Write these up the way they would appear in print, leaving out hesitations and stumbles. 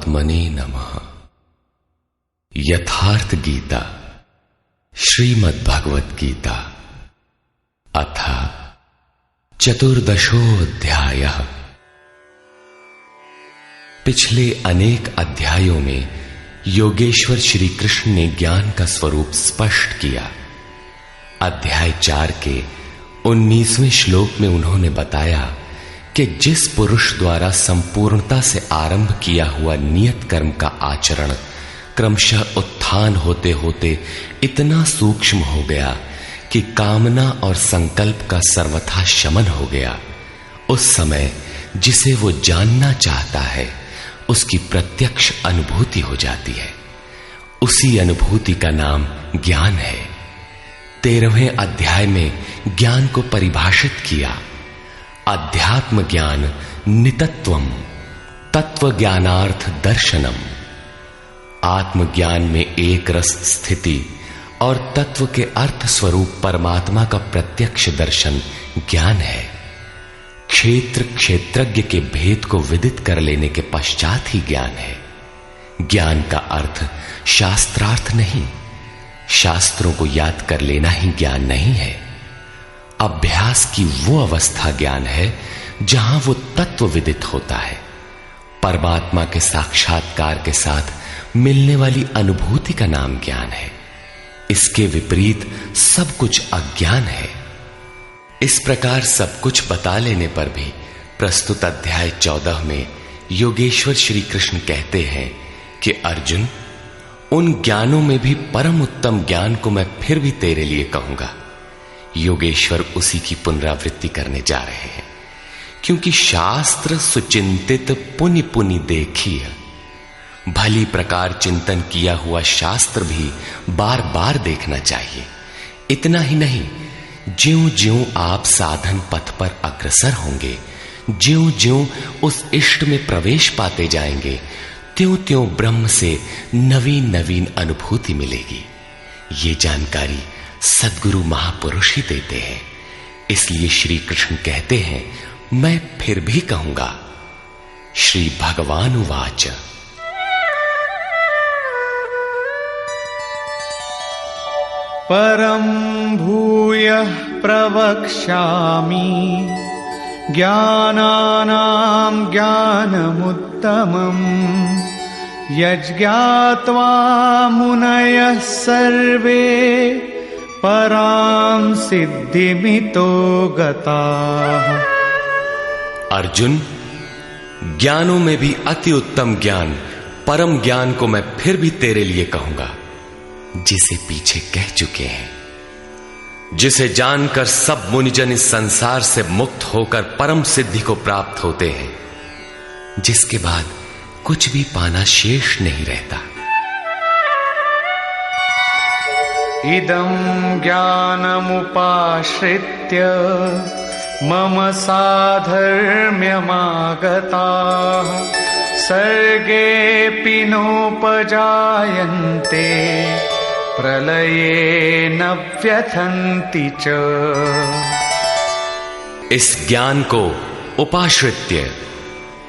परमात्मने नमः। यथार्थ गीता श्रीमद् भगवत गीता अथ चतुर्दशोऽध्यायः। पिछले अनेक अध्यायों में योगेश्वर श्री कृष्ण ने ज्ञान का स्वरूप स्पष्ट किया। अध्याय 4 के 19वें श्लोक में उन्होंने बताया कि जिस पुरुष द्वारा संपूर्णता से आरंभ किया हुआ नियत कर्म का आचरण क्रमशः उत्थान होते होते इतना सूक्ष्म हो गया कि कामना और संकल्प का सर्वथा शमन हो गया, उस समय जिसे वो जानना चाहता है उसकी प्रत्यक्ष अनुभूति हो जाती है। उसी अनुभूति का नाम ज्ञान है। 13वें अध्याय में ज्ञान को परिभाषित किया। अध्यात्म ज्ञान नितत्वम तत्व ज्ञानार्थ दर्शनम। आत्मज्ञान में एक रस स्थिति और तत्व के अर्थ स्वरूप परमात्मा का प्रत्यक्ष दर्शन ज्ञान है। क्षेत्र क्षेत्रज्ञ के भेद को विदित कर लेने के पश्चात ही ज्ञान है। ज्ञान का अर्थ शास्त्रार्थ नहीं, शास्त्रों को याद कर लेना ही ज्ञान नहीं है। अभ्यास की वो अवस्था ज्ञान है जहां वो तत्व विदित होता है। परमात्मा के साक्षात्कार के साथ मिलने वाली अनुभूति का नाम ज्ञान है। इसके विपरीत सब कुछ अज्ञान है। इस प्रकार सब कुछ बता लेने पर भी प्रस्तुत अध्याय 14 में योगेश्वर श्री कृष्ण कहते हैं कि अर्जुन, उन ज्ञानों में भी परम उत्तम ज्ञान को मैं फिर भी तेरे लिए कहूंगा। योगेश्वर उसी की पुनरावृत्ति करने जा रहे हैं, क्योंकि शास्त्र सुचिंतित पुनि पुनि देखी है। भली प्रकार चिंतन किया हुआ शास्त्र भी बार बार देखना चाहिए। इतना ही नहीं, ज्यों ज्यों आप साधन पथ पर अग्रसर होंगे, ज्यों ज्यों उस इष्ट में प्रवेश पाते जाएंगे, त्यों त्यों ब्रह्म से नवीन नवीन अनुभूति मिलेगी। ये जानकारी सद्गुरु महापुरुष ही देते हैं। इसलिए श्री कृष्ण कहते हैं, मैं फिर भी कहूंगा। श्री भगवान उवाच परं भूयः प्रवक्ष्यामि ज्ञानानां ज्ञानमुत्तमम् यज्ञात्वा मुनयः सर्वे परां सिद्धिमितो गताः। अर्जुन, ज्ञानों में भी अति उत्तम ज्ञान परम ज्ञान को मैं फिर भी तेरे लिए कहूंगा, जिसे पीछे कह चुके हैं। जिसे जानकर सब मुनिजन इस संसार से मुक्त होकर परम सिद्धि को प्राप्त होते हैं, जिसके बाद कुछ भी पाना शेष नहीं रहता। इदं ज्ञानमुपाश्रित्य मम साधर्म्यमागताः सर्गेऽपि नोपजायन्ते प्रलये न व्यथन्ति च। इस ज्ञान को उपाश्रित्य,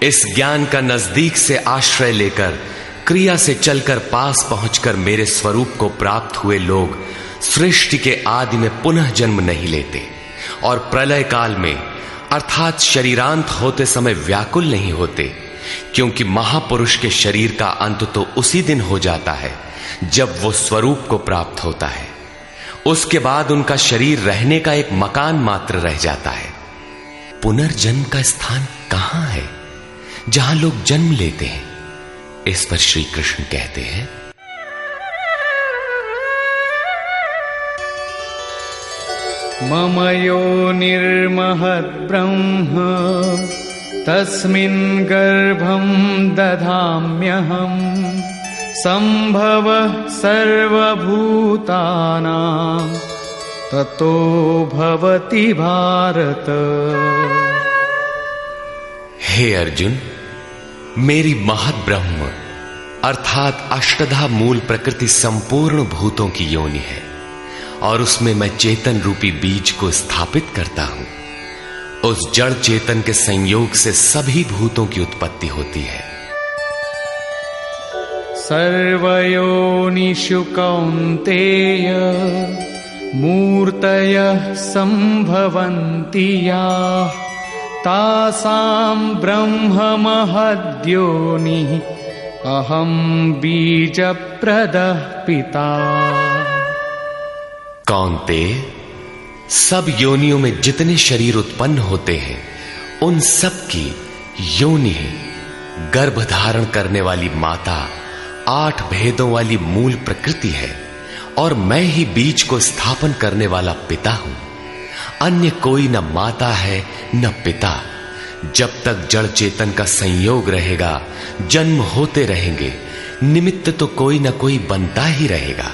इस ज्ञान का नजदीक से आश्रय लेकर क्रिया से चलकर पास पहुंचकर मेरे स्वरूप को प्राप्त हुए लोग सृष्टि के आदि में पुनः जन्म नहीं लेते और प्रलय काल में अर्थात शरीरांत होते समय व्याकुल नहीं होते, क्योंकि महापुरुष के शरीर का अंत तो उसी दिन हो जाता है जब वो स्वरूप को प्राप्त होता है। उसके बाद उनका शरीर रहने का एक मकान मात्र रह जाता है। पुनर्जन्म का स्थान कहां है जहां लोग जन्म लेते हैं? इस पर श्री कृष्ण कहते हैं, मम योनिर्महद् ब्रह्म तस्मिन् गर्भं दधाम्यहम् सम्भवः सर्वभूतानां ततो भवति भारत। हे अर्जुन, मेरी महद ब्रह्म अर्थात अष्टधा मूल प्रकृति संपूर्ण भूतों की योनि है और उसमें मैं चेतन रूपी बीज को स्थापित करता हूं। उस जड़ चेतन के संयोग से सभी भूतों की उत्पत्ति होती है। सर्वयोनिषु कौन्तेय मूर्तयः सम्भवन्ति याः तासां ब्रह्ममहद्योनिः अहं बीजप्रदः पिता। कौन्तेय, सब योनियों में जितने शरीर उत्पन्न होते हैं उन सब की योनि गर्भ धारण करने वाली माता 8 भेदों वाली मूल प्रकृति है और मैं ही बीज को स्थापन करने वाला पिता हूं। अन्य कोई न माता है न पिता। जब तक जड़ चेतन का संयोग रहेगा जन्म होते रहेंगे, निमित्त तो कोई न कोई बनता ही रहेगा।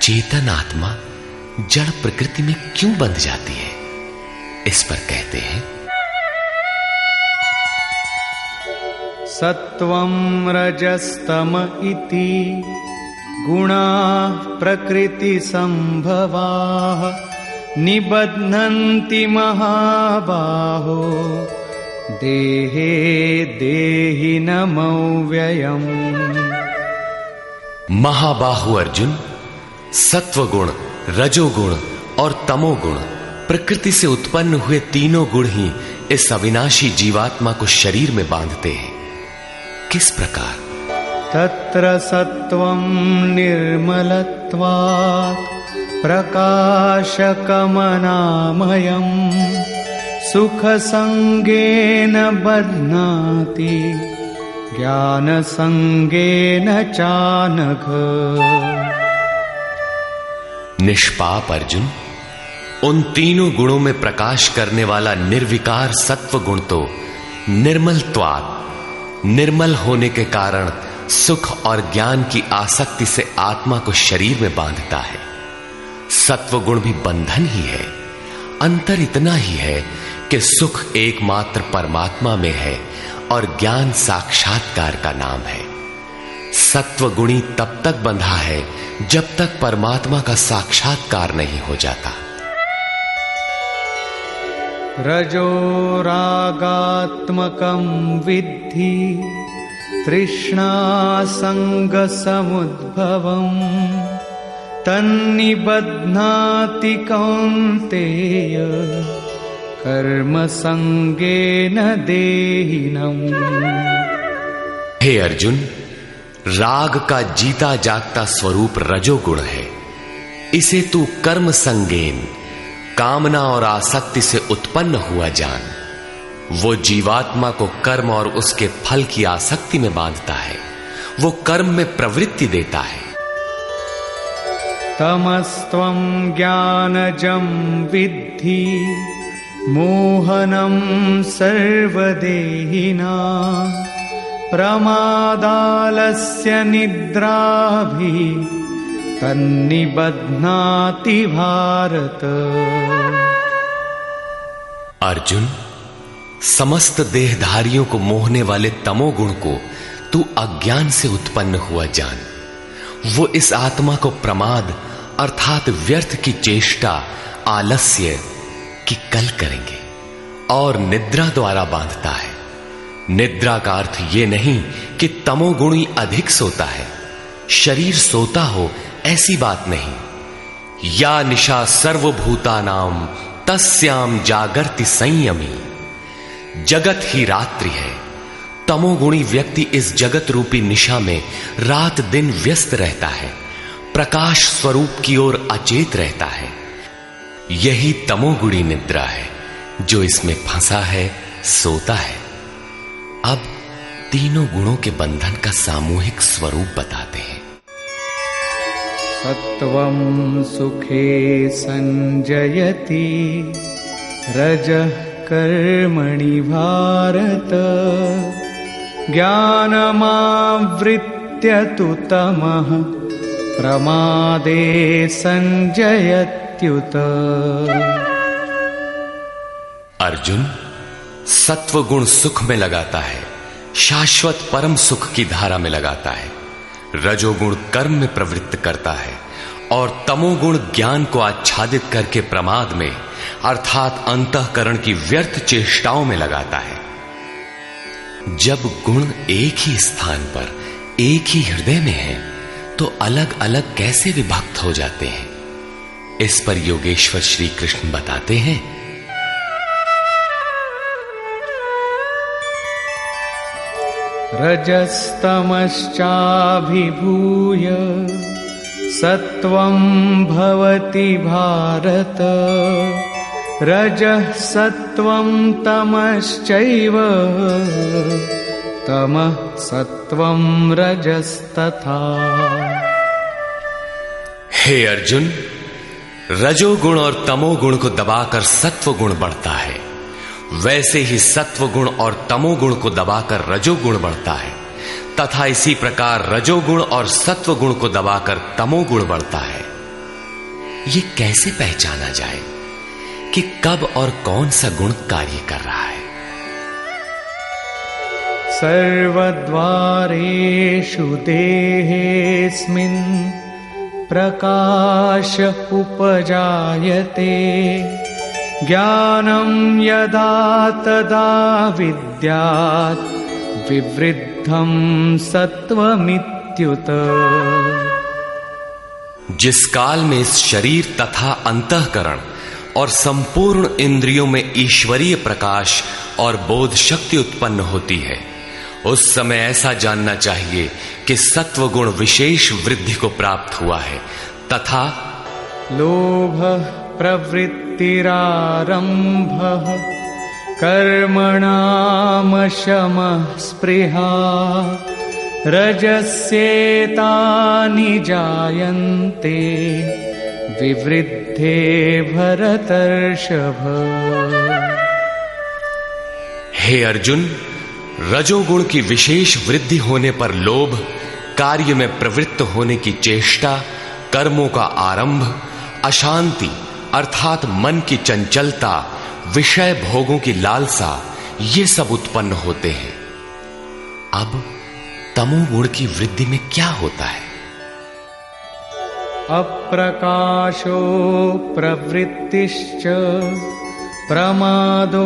चेतन आत्मा जड़ प्रकृति में क्यों बंध जाती है? इस पर कहते हैं सत्वं रजस्तम इति गुणाः प्रकृति संभवाः निबध्नन्ति महाबाहो देहे देहिनमव्ययम्। महाबाहु अर्जुन, सत्वगुण, रजोगुण और तमोगुण प्रकृति से उत्पन्न हुए तीनों गुण ही इस अविनाशी जीवात्मा को शरीर में बांधते हैं। किस प्रकार? तत्र सत्वं निर्मलत्वात् प्रकाशकमनामयम् सुखसंगेन बध्नाति ज्ञानसंगेन चानघ। निष्पाप अर्जुन, उन तीनों गुणों में प्रकाश करने वाला निर्विकार सत्व गुण तो निर्मलत्वात्, निर्मल होने के कारण सुख और ज्ञान की आसक्ति से आत्मा को शरीर में बांधता है। सत्व गुण भी बंधन ही है। अंतर इतना ही है कि सुख एकमात्र परमात्मा में है और ज्ञान साक्षात्कार का नाम है। सत्व गुणी तब तक बंधा है जब तक परमात्मा का साक्षात्कार नहीं हो जाता। रजो रागात्मकं विद्धि तृष्णा संग समुद्भवम् तन्निबध्नाति कौन्तेय कर्म संगेन देहिनम्। हे अर्जुन, राग का जीता जागता स्वरूप रजोगुण है। इसे तू कर्म संगेन, कामना और आसक्ति से उत्पन्न हुआ जान। वो जीवात्मा को कर्म और उसके फल की आसक्ति में बांधता है। वो कर्म में प्रवृत्ति देता है। तमस्त्वं ज्ञानजं विद्धि मोहनं सर्वदेहिनां प्रमादालस्य निद्राभिः तन्निबध्नाति भारत। अर्जुन, समस्त देहधारियों को मोहने वाले तमोगुण को तू अज्ञान से उत्पन्न हुआ जान। वो इस आत्मा को प्रमाद अर्थात व्यर्थ की चेष्टा, आलस्य की कल करेंगे और निद्रा द्वारा बांधता है। निद्रा का अर्थ यह नहीं कि तमोगुणी अधिक सोता है, शरीर सोता हो ऐसी बात नहीं। या निशा सर्वभूतानां तस्याम जागर्ति संयमी। जगत ही रात्रि है। तमोगुणी व्यक्ति इस जगत रूपी निशा में रात दिन व्यस्त रहता है, प्रकाश स्वरूप की ओर अचेत रहता है। यही तमोगुणी निद्रा है। जो इसमें फंसा है सोता है। अब तीनों गुणों के बंधन का सामूहिक स्वरूप बताते हैं। सत्वं सुखे संजयति रजः कर्मणि भारत ज्ञानमावृत्य तु तमः प्रमादे संजयत्युत। अर्जुन, सत्वगुण सुख में लगाता है, शाश्वत परम सुख की धारा में लगाता है। रजोगुण कर्म में प्रवृत्त करता है और तमोगुण ज्ञान को आच्छादित करके प्रमाद में अर्थात अंतःकरण की व्यर्थ चेष्टाओं में लगाता है। जब गुण एक ही स्थान पर एक ही हृदय में हैं, तो अलग अलग कैसे विभक्त हो जाते हैं? इस पर योगेश्वर श्री कृष्ण बताते हैं, रजस्तमश्चाभिभूय सत्वं भवति भारत, रजः सत्वं तमश्चैव तमः सत्वं रजस्तथा। हे अर्जुन, रजोगुण और तमोगुण को दबाकर सत्वगुण बढ़ता है, वैसे ही सत्वगुण और तमोगुण को दबाकर रजोगुण बढ़ता है, तथा इसी प्रकार रजोगुण और सत्वगुण को दबाकर तमोगुण बढ़ता है। ये कैसे पहचाना जाए कि कब और कौन सा गुण कार्य कर रहा है? सर्वद्वारेषु देहेऽस्मिन् प्रकाश उपजायते, ज्ञानं यदा तदा विद्यात् विवृद्धं सत्वमित्युत। जिस काल में इस शरीर तथा अंतःकरण और संपूर्ण इंद्रियों में ईश्वरीय प्रकाश और बोध शक्ति उत्पन्न होती है, उस समय ऐसा जानना चाहिए कि सत्वगुण विशेष वृद्धि को प्राप्त हुआ है, तथा लोभ प्रवृत्तिरारंभः कर्मणामशमः स्पृहा, रजस्येतानि जायन्ते विवृद्धे भरतर्षभ। हे अर्जुन, रजोगुण की विशेष वृद्धि होने पर लोभ, कार्य में प्रवृत्त होने की चेष्टा, कर्मों का आरंभ, अशांति अर्थात मन की चंचलता, विषय भोगों की लालसा, ये सब उत्पन्न होते हैं। अब तमोगुण की वृद्धि में क्या होता है? अप्रकाशो प्रवृत्तिश्च प्रमादो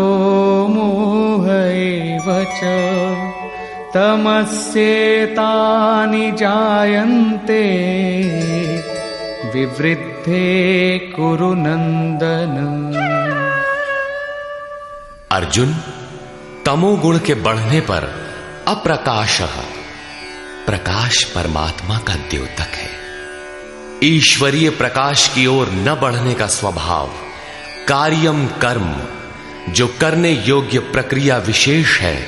मोह एव च, तमस्येतानि जायन्ते विवृद्धे कुरु नंदन। अर्जुन, तमोगुण के बढ़ने पर अप्रकाशः, प्रकाश परमात्मा का द्योतक है। ईश्वरीय प्रकाश की ओर न बढ़ने का स्वभाव, कार्यम कर्म, जो करने योग्य प्रक्रिया विशेष है,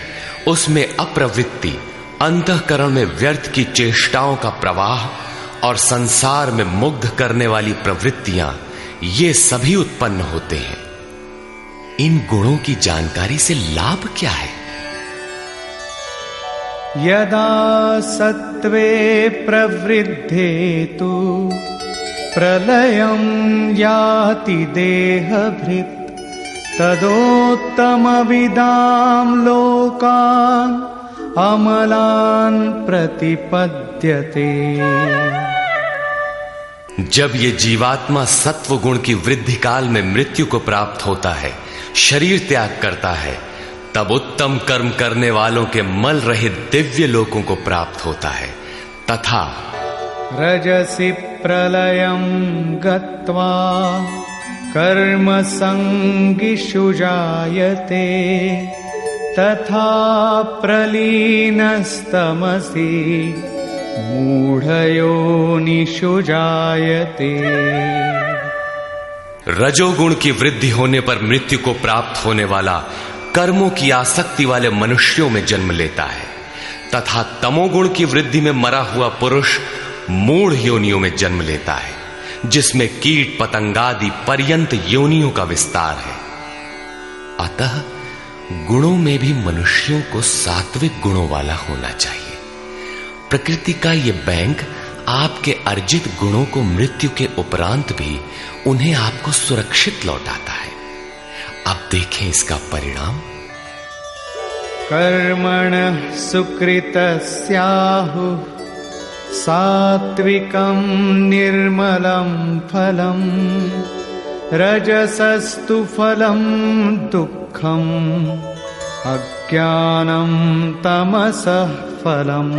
उसमें अप्रवृत्ति, अंतःकरण में व्यर्थ की चेष्टाओं का प्रवाह और संसार में मुग्ध करने वाली प्रवृत्तियां, ये सभी उत्पन्न होते हैं। इन गुणों की जानकारी से लाभ क्या है? यदा सत्वे प्रवृद्धे तु प्रलयं याति देहभृत्, तदोत्तमविदां लोकान् अमलान् प्रतिपद्यते। जब ये जीवात्मा सत्व गुण की वृद्धि काल में मृत्यु को प्राप्त होता है, शरीर त्याग करता है, तब उत्तम कर्म करने वालों के मल रहित दिव्य लोकों को प्राप्त होता है, तथा रजसि प्रलयं गत्वा कर्म संगिषु जायते, तथा प्रलीनस्तमसि मूढ़योनिषु जायते। रजोगुण की वृद्धि होने पर मृत्यु को प्राप्त होने वाला कर्मों की आसक्ति वाले मनुष्यों में जन्म लेता है, तथा तमोगुण की वृद्धि में मरा हुआ पुरुष मूढ़ योनियों में जन्म लेता है, जिसमें कीट पतंगादि पर्यंत योनियों का विस्तार है। अतः गुणों में भी मनुष्यों को सात्विक गुणों वाला होना चाहिए। प्रकृति का ये बैंक आपके अर्जित गुणों को मृत्यु के उपरांत भी उन्हें आपको सुरक्षित लौटाता है। अब देखें इसका परिणाम। कर्मणः सुकृतस्याहुः सात्विकं निर्मलं फलम्, रजसस्तु फलं दुःखम्, अज्ञानं तमसः फलम्।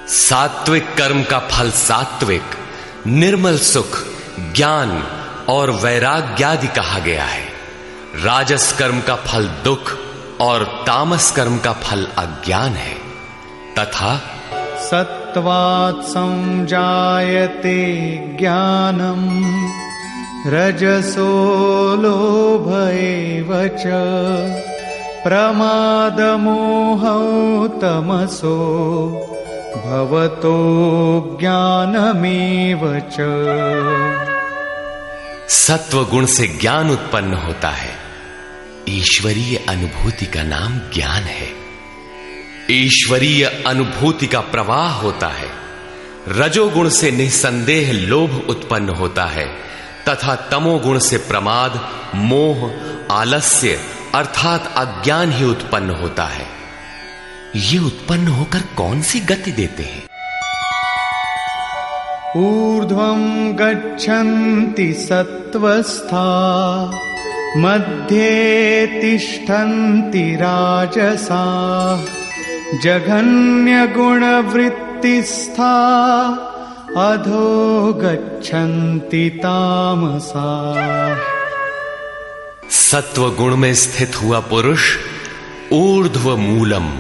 सात्विक कर्म का फल सात्विक, निर्मल सुख, ज्ञान और वैराग्यादि कहा गया है। राजस कर्म का फल दुख और तामस कर्म का फल अज्ञान है। तथा सत्वात् संजायते ज्ञानम् रजसो लोभ एव च प्रमादमोहौ तमसो भवतो ज्ञानमेव च। सत्व गुण से ज्ञान उत्पन्न होता है। ईश्वरीय अनुभूति का नाम ज्ञान है। ईश्वरीय अनुभूति का प्रवाह होता है। रजोगुण से निसंदेह लोभ उत्पन्न होता है तथा तमोगुण से प्रमाद, मोह, आलस्य अर्थात अज्ञान ही उत्पन्न होता है। ये उत्पन्न होकर कौन सी गति देते हैं? ऊर्ध्वं गच्छन्ति सत्त्वस्था मध्ये तिष्ठन्ति राजसाः जघन्यगुणवृत्तिस्था अधो गच्छन्ति तामसाः। सत्व गुण में स्थित हुआ पुरुष ऊर्ध्व मूलम,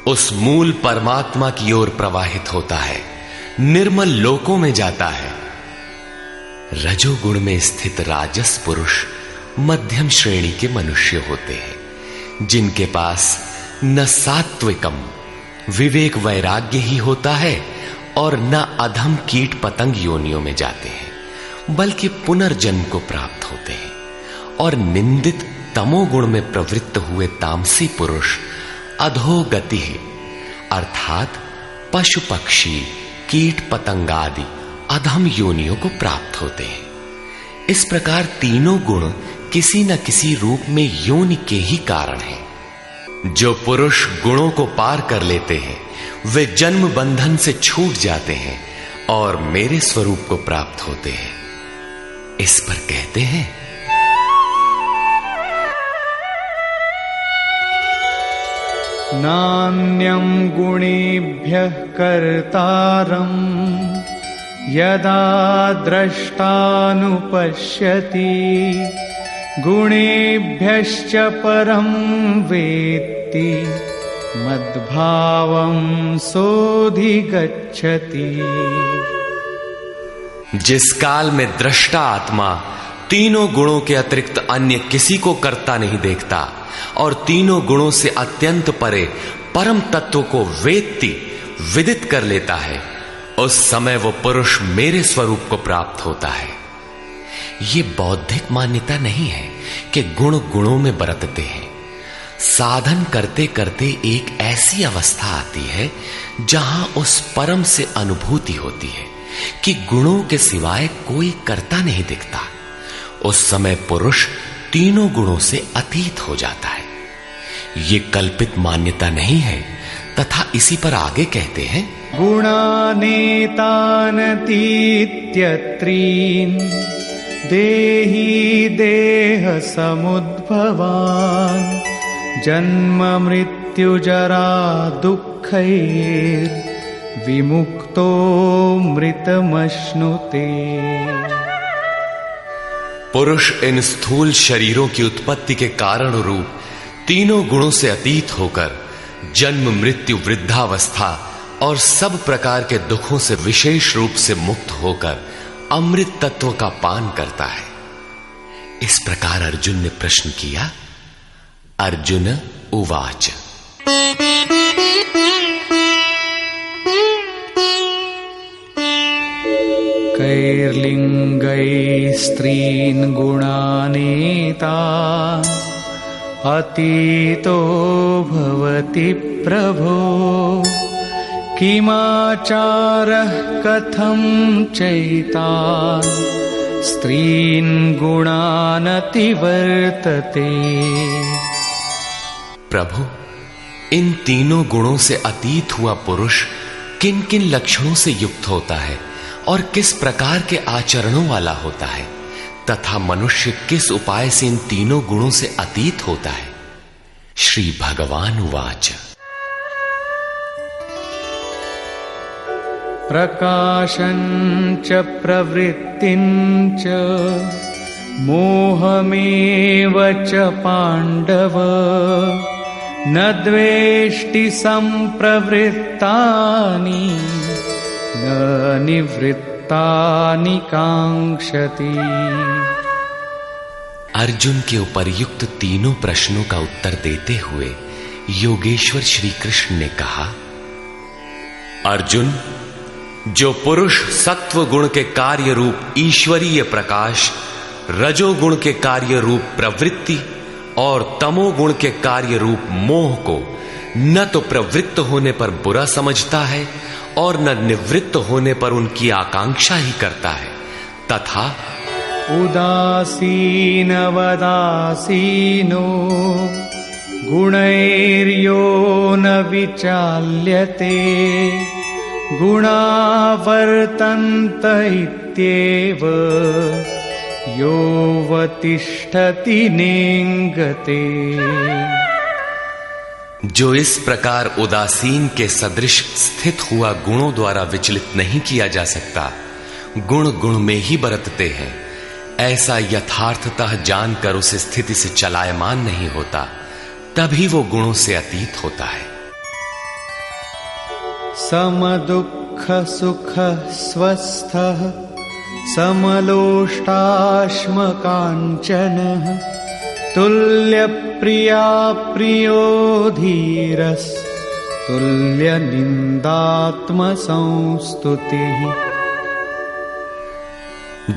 उस मूल परमात्मा की ओर प्रवाहित होता है, निर्मल लोकों में जाता है। रजोगुण में स्थित राजस पुरुष मध्यम श्रेणी के मनुष्य होते हैं, जिनके पास न सात्विकम विवेक वैराग्य ही होता है और न अधम कीट पतंग योनियों में जाते हैं, बल्कि पुनर्जन्म को प्राप्त होते हैं। और निंदित तमोगुण में प्रवृत्त हुए तामसी पुरुष अधोगति अर्थात पशु पक्षी कीट पतंगादि अधम योनियों को प्राप्त होते हैं। इस प्रकार तीनों गुण किसी न किसी रूप में योनि के ही कारण हैं। जो पुरुष गुणों को पार कर लेते हैं वे जन्म बंधन से छूट जाते हैं और मेरे स्वरूप को प्राप्त होते हैं। इस पर कहते हैं नान्यं गुणेभ्यः कर्तारं यदा द्रष्टानुपश्यति गुणेभ्यश्च परं वेत्ति मद्भावं सोऽधिगच्छति। जिस काल में दृष्टा आत्मा तीनों गुणों के अतिरिक्त अन्य किसी को करता नहीं देखता और तीनों गुणों से अत्यंत परे परम तत्व को वेत्ति विदित कर लेता है, उस समय वो पुरुष मेरे स्वरूप को प्राप्त होता है। ये बौद्धिक मान्यता नहीं है कि गुण गुणों में बरतते हैं। साधन करते करते एक ऐसी अवस्था आती है जहां उस परम से अनुभूति होती है कि गुणों के सिवाय कोई करता नहीं दिखता। उस समय पुरुष तीनों गुणों से अतीत हो जाता है। ये कल्पित मान्यता नहीं है तथा इसी पर आगे कहते हैं गुणानेतानतीत्यत्रीन् देही देह समुद्भवान् जन्म मृत्यु जरा दुःखैर् विमुक्तो मृतमश्नुते। पुरुष इन स्थूल शरीरों की उत्पत्ति के कारण रूप तीनों गुणों से अतीत होकर जन्म मृत्यु वृद्धावस्था और सब प्रकार के दुखों से विशेष रूप से मुक्त होकर अमृत तत्व का पान करता है। इस प्रकार अर्जुन ने प्रश्न किया। अर्जुन उवाच कैर्लिङ्गैः स्त्रीन् गुणानेता अतीतो भवति प्रभो किमाचारः कथं चैतान् स्त्रीन् गुणानतिवर्तते। प्रभु, इन तीनों गुणों से अतीत हुआ पुरुष किन किन लक्षणों से युक्त होता है और किस प्रकार के आचरणों वाला होता है तथा मनुष्य किस उपाय से इन तीनों गुणों से अतीत होता है। श्री भगवान उवाच प्रकाशञ्च प्रवृत्तिञ्च मोहमेव च पाण्डव न द्वेष्टि सम्प्रवृत्तानि न निवृत्तानि काङ्क्षति। अर्जुन के उपर्युक्त तीनों प्रश्नों का उत्तर देते हुए योगेश्वर श्री कृष्ण ने कहा, अर्जुन, जो पुरुष सत्व गुण के कार्य रूप ईश्वरीय प्रकाश, रजोगुण के कार्य रूप प्रवृत्ति और तमोगुण के कार्य रूप मोह को न तो प्रवृत्त होने पर बुरा समझता है और न निवृत्त होने पर उनकी आकांक्षा ही करता है, तथा उदासीनवदासीनो गुणैर्यो न विचाल्यते गुणा वर्तन्त इत्येव योऽवतिष्ठति नेङ्गते। जो इस प्रकार उदासीन के सदृश स्थित हुआ गुणों द्वारा विचलित नहीं किया जा सकता, गुण गुण में ही बरतते हैं, ऐसा यथार्थतः जानकर उस स्थिति से चलायमान नहीं होता, तभी वो गुणों से अतीत होता है। समदुःख सुख स्वस्थः समलोष्टाश्मकाञ्चनः तुल्यप्रिया प्रियो धीरस् तुल्यनिन्दात्मसंस्तुतिः।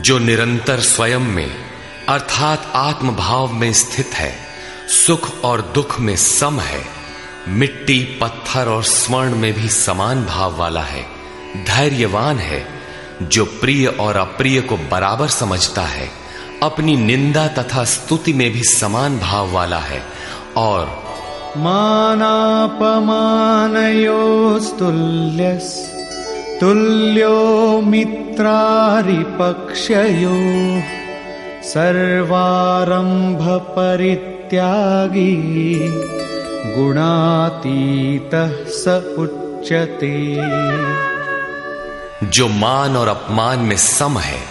जो निरंतर स्वयं में अर्थात आत्म भाव में स्थित है, सुख और दुख में सम है, मिट्टी पत्थर और स्वर्ण में भी समान भाव वाला है, धैर्यवान है, जो प्रिय और अप्रिय को बराबर समझता है, अपनी निंदा तथा स्तुति में भी समान भाव वाला है, और मानापमानयोस्तुल्यस् तुल्यो मित्रारिपक्षयोः सर्वारंभ परित्यागी गुणातीतः स उच्यते। जो मान और अपमान में सम है,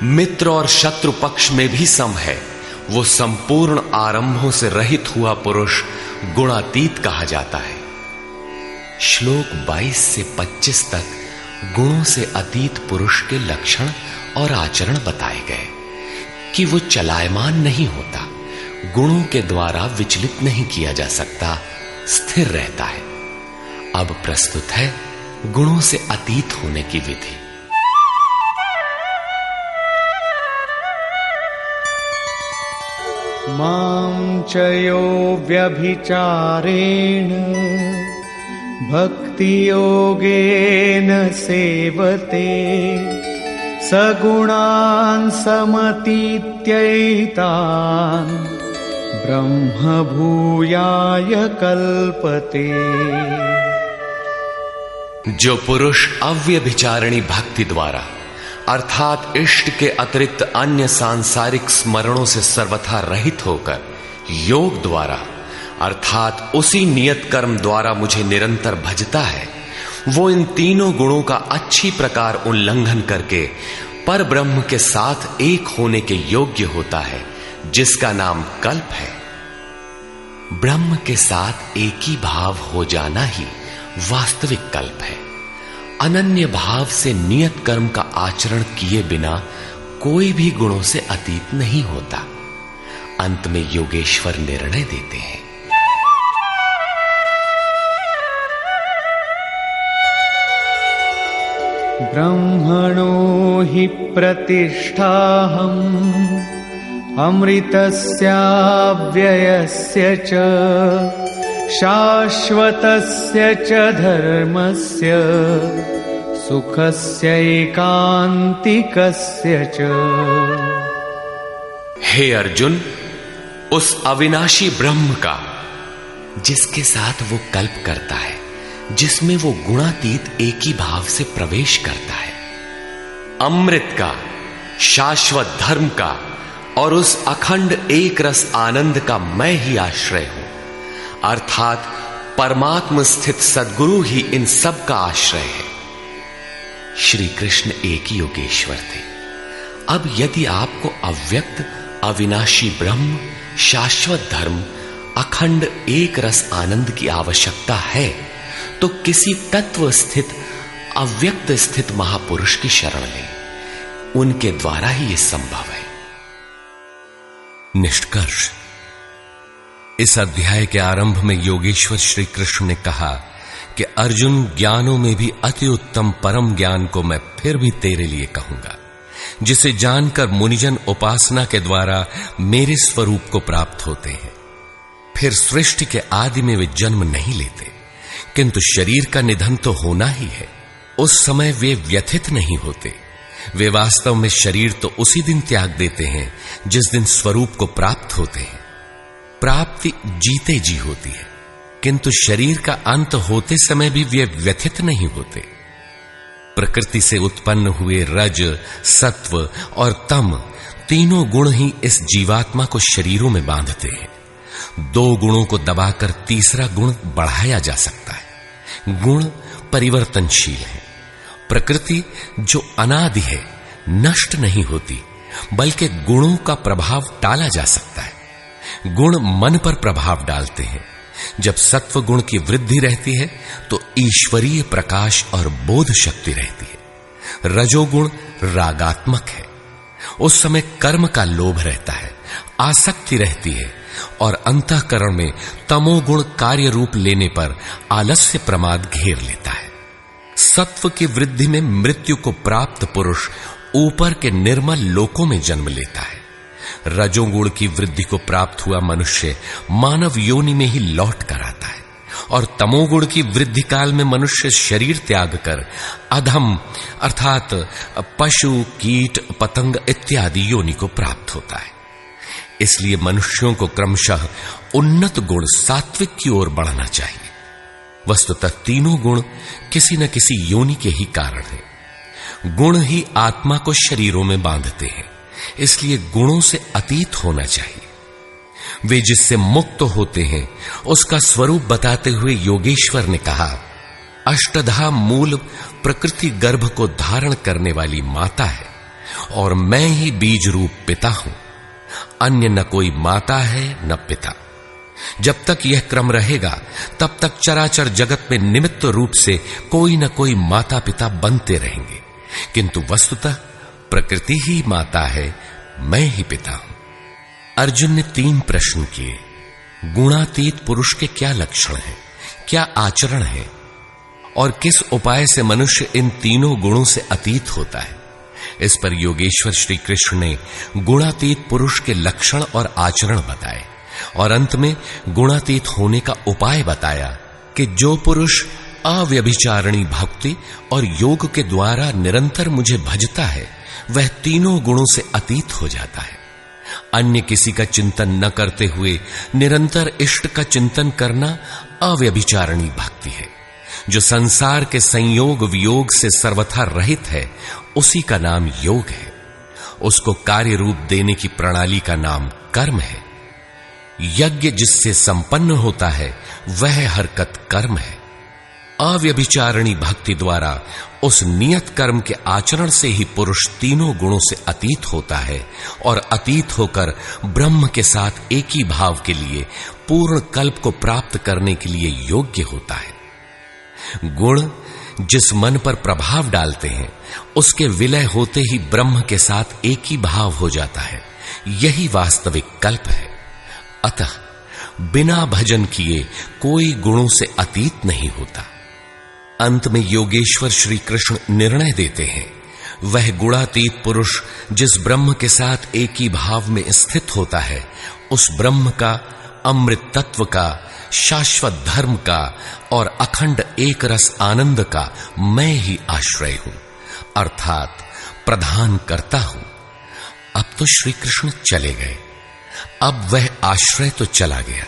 मित्र और शत्रु पक्ष में भी सम है, वो संपूर्ण आरंभों से रहित हुआ पुरुष गुणातीत कहा जाता है। श्लोक 22 से 25 तक गुणों से अतीत पुरुष के लक्षण और आचरण बताए गए कि वो चलायमान नहीं होता, गुणों के द्वारा विचलित नहीं किया जा सकता, स्थिर रहता है। अब प्रस्तुत है गुणों से अतीत होने की विधि। मां च यो व्यभिचारेण भक्ति योगेन सेवते सगुणान् समतीत्यैतान् ब्रह्म भूयाय कल्पते। जो पुरुष अव्यभिचारिणी भक्ति द्वारा अर्थात इष्ट के अतिरिक्त अन्य सांसारिक स्मरणों से सर्वथा रहित होकर योग द्वारा अर्थात उसी नियत कर्म द्वारा मुझे निरंतर भजता है, वो इन तीनों गुणों का अच्छी प्रकार उल्लंघन करके पर ब्रह्म के साथ एक होने के योग्य होता है, जिसका नाम कल्प है। ब्रह्म के साथ एक ही भाव हो जाना ही वास्तविक कल्प है। अनन्य भाव से नियत कर्म का आचरण किए बिना कोई भी गुणों से अतीत नहीं होता। अंत में योगेश्वर निर्णय देते हैं, ब्रह्मणो हि प्रतिष्ठाहम् अमृतस्याव्ययस्य च शाश्वतस्य च धर्मस्य सुखस्यैकान्तिकस्य च। हे अर्जुन, उस अविनाशी ब्रह्म का जिसके साथ वो कल्प करता है, जिसमें वो गुणातीत एक ही भाव से प्रवेश करता है, अमृत का, शाश्वत धर्म का और उस अखंड एक रस आनंद का मैं ही आश्रय हूं, अर्थात परमात्म स्थित सद्गुरु ही इन सब का आश्रय है। श्री कृष्ण एक ही योगेश्वर थे। अब यदि आपको अव्यक्त अविनाशी ब्रह्म, शाश्वत धर्म, अखंड एक रस आनंद की आवश्यकता है तो किसी तत्व स्थित अव्यक्त स्थित महापुरुष की शरण लें। उनके द्वारा ही यह संभव है। निष्कर्ष, इस अध्याय के आरंभ में योगेश्वर श्री कृष्ण ने कहा कि अर्जुन, ज्ञानों में भी अति उत्तम परम ज्ञान को मैं फिर भी तेरे लिए कहूंगा, जिसे जानकर मुनिजन उपासना के द्वारा मेरे स्वरूप को प्राप्त होते हैं। फिर सृष्टि के आदि में वे जन्म नहीं लेते, किंतु शरीर का निधन तो होना ही है। उस समय वे व्यथित नहीं होते। वे वास्तव में शरीर तो उसी दिन त्याग देते हैं जिस दिन स्वरूप को प्राप्त होते हैं। प्राप्ति जीते जी होती है, किंतु शरीर का अंत होते समय भी वे व्यथित नहीं होते। प्रकृति से उत्पन्न हुए रज, सत्व और तम तीनों गुण ही इस जीवात्मा को शरीरों में बांधते हैं। दो गुणों को दबाकर तीसरा गुण बढ़ाया जा सकता है। गुण परिवर्तनशील है। प्रकृति जो अनादि है, नष्ट नहीं होती, बल्कि गुणों का प्रभाव टाला जा सकता है। गुण मन पर प्रभाव डालते हैं। जब सत्व गुण की वृद्धि रहती है तो ईश्वरीय प्रकाश और बोध शक्ति रहती है। रजोगुण रागात्मक है। उस समय कर्म का लोभ रहता है, आसक्ति रहती है, और अंतःकरण में तमोगुण कार्य रूप लेने पर आलस्य प्रमाद घेर लेता है। सत्व की वृद्धि में मृत्यु को प्राप्त पुरुष ऊपर के निर्मल लोकों में जन्म लेता है। रजोगुण की वृद्धि को प्राप्त हुआ मनुष्य मानव योनि में ही लौट कर आता है, और तमोगुण की वृद्धि काल में मनुष्य शरीर त्याग कर अधम अर्थात पशु, कीट, पतंग इत्यादि योनि को प्राप्त होता है। इसलिए मनुष्यों को क्रमशः उन्नत गुण सात्विक की ओर बढ़ना चाहिए। वस्तुतः तीनों गुण किसी न किसी योनि के ही कारण हैं। गुण ही आत्मा को शरीरों में बांधते हैं, इसलिए गुणों से अतीत होना चाहिए। वे जिससे मुक्त होते हैं उसका स्वरूप बताते हुए योगेश्वर ने कहा, अष्टधा मूल प्रकृति गर्भ को धारण करने वाली माता है और मैं ही बीज रूप पिता हूं। अन्य न कोई माता है न पिता। जब तक यह क्रम रहेगा तब तक चराचर जगत में निमित्त रूप से कोई न कोई माता पिता बनते रहेंगे, किंतु वस्तुतः प्रकृति ही माता है, मैं ही पिता हूं। अर्जुन ने 3 प्रश्न किए। गुणातीत पुरुष के क्या लक्षण हैं, क्या आचरण है, और किस उपाय से मनुष्य इन तीनों गुणों से अतीत होता है। इस पर योगेश्वर श्री कृष्ण ने गुणातीत पुरुष के लक्षण और आचरण बताए, और अंत में गुणातीत होने का उपाय बताया कि जो पुरुष अव्यभिचारिणी भक्ति और योग के द्वारा निरंतर मुझे भजता है वह तीनों गुणों से अतीत हो जाता है। अन्य किसी का चिंतन न करते हुए निरंतर इष्ट का चिंतन करना अव्यभिचारिणी भक्ति है। जो संसार के संयोग वियोग से सर्वथा रहित है उसी का नाम योग है। उसको कार्य रूप देने की प्रणाली का नाम कर्म है। यज्ञ जिससे संपन्न होता है वह हरकत कर्म है। अव्यभिचारिणी भक्ति द्वारा उस नियत कर्म के आचरण से ही पुरुष तीनों गुणों से अतीत होता है और अतीत होकर ब्रह्म के साथ एक ही भाव के लिए पूर्ण कल्प को प्राप्त करने के लिए योग्य होता है। गुण जिस मन पर प्रभाव डालते हैं उसके विलय होते ही ब्रह्म के साथ एक ही भाव हो जाता है। यही वास्तविक कल्प है। अतः बिना भजन किए कोई गुणों से अतीत नहीं होता। अंत में योगेश्वर श्री कृष्ण निर्णय देते हैं, वह गुणातीत पुरुष जिस ब्रह्म के साथ एक ही भाव में स्थित होता है उस ब्रह्म का, अमृत तत्व का, शाश्वत धर्म का और अखंड एक रस आनंद का मैं ही आश्रय हूं, अर्थात प्रधान करता हूं। अब तो श्री कृष्ण चले गए। अब वह आश्रय तो चला गया।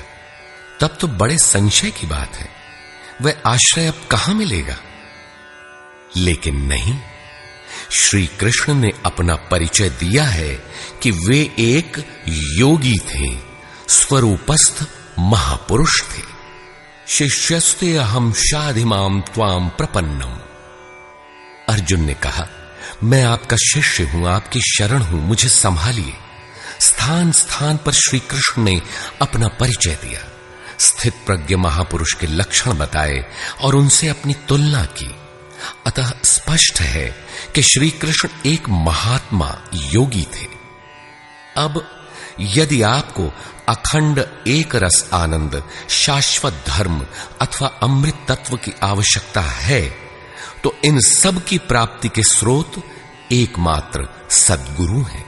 तब तो बड़े संशय की बात है, वह आश्रय अब कहां मिलेगा। लेकिन नहीं, श्री कृष्ण ने अपना परिचय दिया है कि वे एक योगी थे, स्वरूपस्थ महापुरुष थे। शिष्यस्ते अहम शाधिमाम त्वाम प्रपन्नम। अर्जुन ने कहा, मैं आपका शिष्य हूं, आपकी शरण हूं, मुझे संभालिए। स्थान स्थान पर श्री कृष्ण ने अपना परिचय दिया, स्थित प्रज्ञ महापुरुष के लक्षण बताए और उनसे अपनी तुलना की। अतः स्पष्ट है कि श्री कृष्ण एक महात्मा योगी थे। अब यदि आपको अखंड एक रस आनंद, शाश्वत धर्म अथवा अमृत तत्व की आवश्यकता है तो इन सब की प्राप्ति के स्रोत एकमात्र सद्गुरु हैं।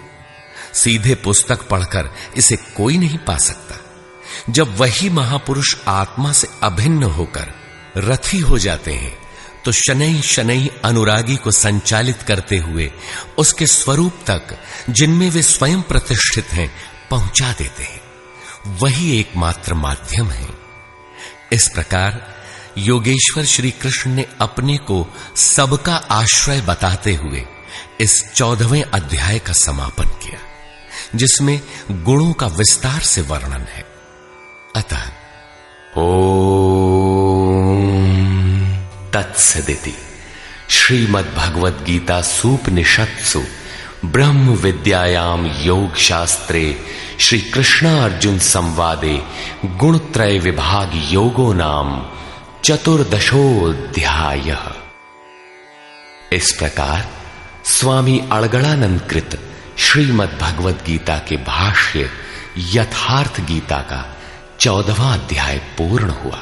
सीधे पुस्तक पढ़कर इसे कोई नहीं पा सकता। जब वही महापुरुष आत्मा से अभिन्न होकर रथी हो जाते हैं तो शनैः शनैः अनुरागी को संचालित करते हुए उसके स्वरूप तक, जिनमें वे स्वयं प्रतिष्ठित हैं, पहुंचा देते हैं। वही एकमात्र माध्यम है। इस प्रकार योगेश्वर श्री कृष्ण ने अपने को सबका आश्रय बताते हुए इस 14वें अध्याय का समापन किया, जिसमें गुणों का विस्तार से वर्णन है। अतः ओम तत्सदिति श्रीमद् भगवद गीता सूपनिषत्सु ब्रह्म विद्यायाम योग शास्त्रे श्री कृष्ण अर्जुन संवादे गुणत्रय विभाग योगो नाम चतुर्दशोऽध्यायः। इस प्रकार स्वामी अड़गड़ानंद कृत श्रीमद् भगवद गीता के भाष्य यथार्थ गीता का 14वां अध्याय पूर्ण हुआ।